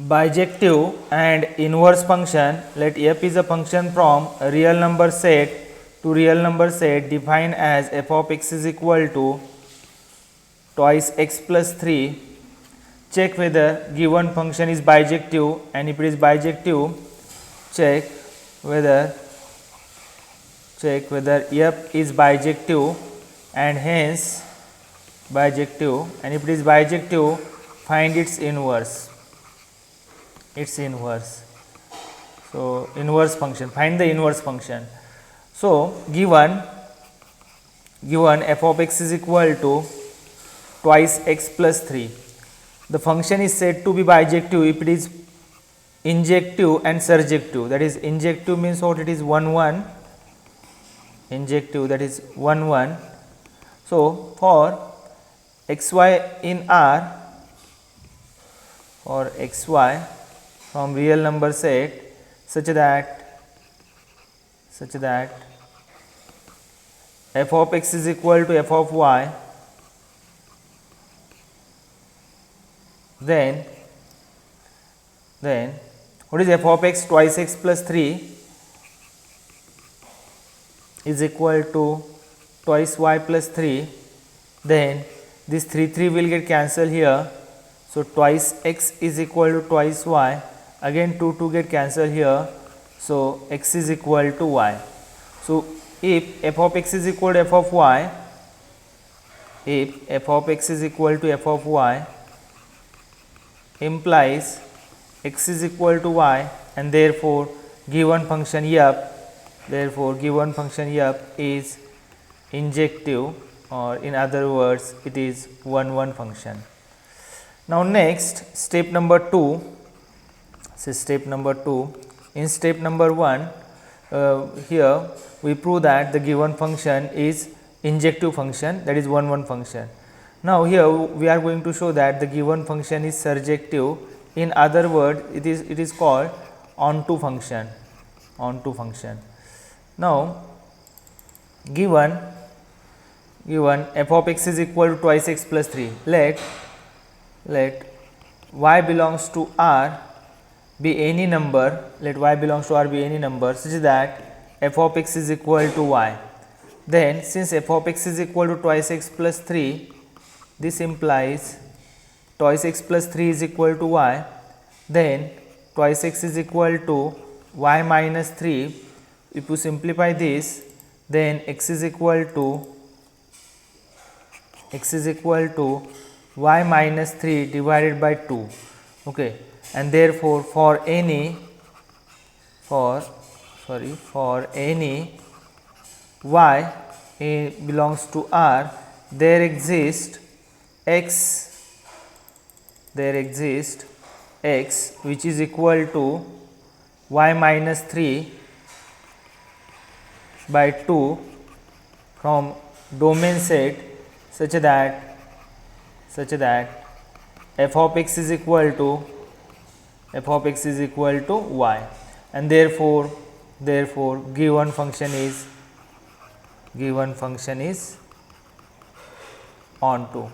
Bijective and inverse function. Let f is a function from a real number set to real number set defined as f of x is equal to twice x plus 3. Check whether given function is bijective, and if it is bijective, check whether f is bijective, and hence bijective, and if it is bijective, find its inverse. So inverse function, find the inverse function. So given f of x is equal to twice x plus 3, the function is said to be bijective if it is injective and surjective. That is, injective means what? It is 1 1, injective, that is 1 1. So for xy in R, for xy from real number set such that f of x is equal to f of y, then what is f of x? Twice x plus 3 is equal to twice y plus 3, then this 3 will get cancelled here. So twice x is equal to twice y, again 2 get cancelled here. So x is equal to y. So if f of x is equal to f of y, implies x is equal to y, and therefore given function f is injective, or in other words it is 1 1 function. Now next, step number 2. In step number 1, here we prove that the given function is injective function, that is 1 1 function. Now here we are going to show that the given function is surjective. In other words, it is called onto function. Now given f of x is equal to twice x plus 3, let y belongs to R be any number, such that f of x is equal to y. Then since f of x is equal to twice x plus 3, this implies twice x plus 3 is equal to y, then twice x is equal to y minus 3. If you simplify this, then x is equal to y minus 3 divided by 2. Okay, and therefore for any y belongs to R, there exists x which is equal to y minus 3 by 2 from domain set such that f of x is equal to y, and therefore given function is onto.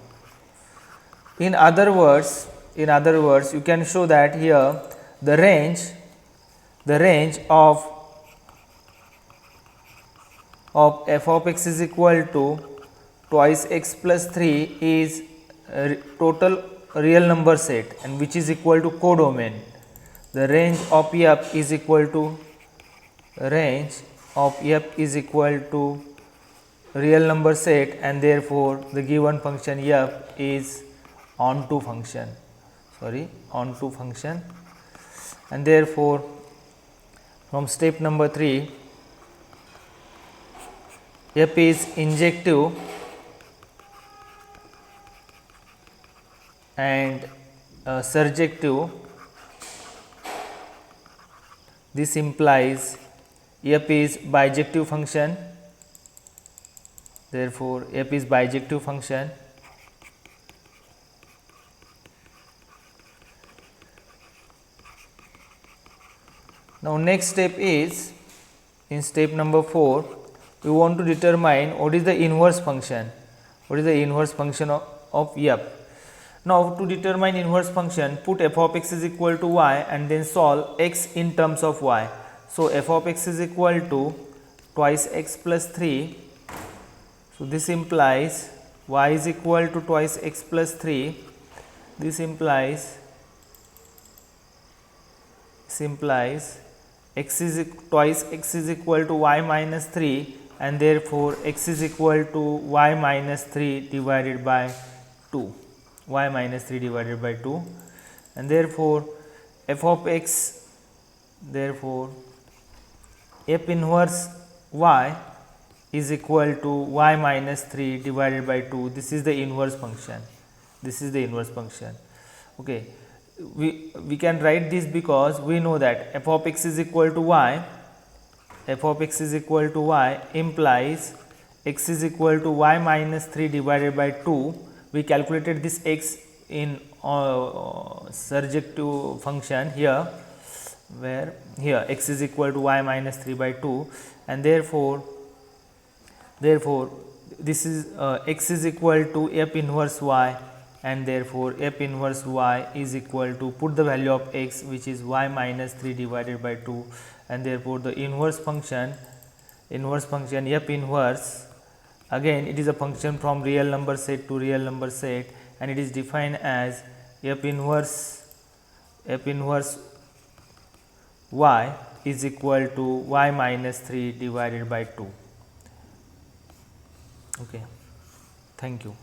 In other words, you can show that here the range of f of x is equal to twice x plus 3 is total real number set, and which is equal to codomain. The range of f is equal to real number set, and therefore the given function f is onto function, and therefore from step number 3, f is injective and surjective. This implies f is bijective function, therefore f is bijective function. Now next step is, in step number 4, we want to determine what is the inverse function of f. Now to determine inverse function, put f of x is equal to y and then solve x in terms of y. So f of x is equal to twice x plus 3. So this implies y is equal to twice x plus 3. This implies x is twice x is equal to y minus 3, and therefore x is equal to y minus 3 divided by 2. Y minus 3 divided by 2, and therefore f of x, therefore f inverse y is equal to y minus 3 divided by 2. This is the inverse function. This is the inverse function. Okay. We can write this because we know that f of x is equal to y, f of x is equal to y implies x is equal to y minus 3 divided by 2. We calculated this x in surjective function here, where here x is equal to y minus 3 by 2, and therefore this is x is equal to f inverse y, and therefore f inverse y is equal to, put the value of x which is y minus 3 divided by 2, and therefore the inverse function f inverse, again it is a function from real number set to real number set, and it is defined as f inverse y is equal to y minus 3 divided by 2. Okay. Thank you.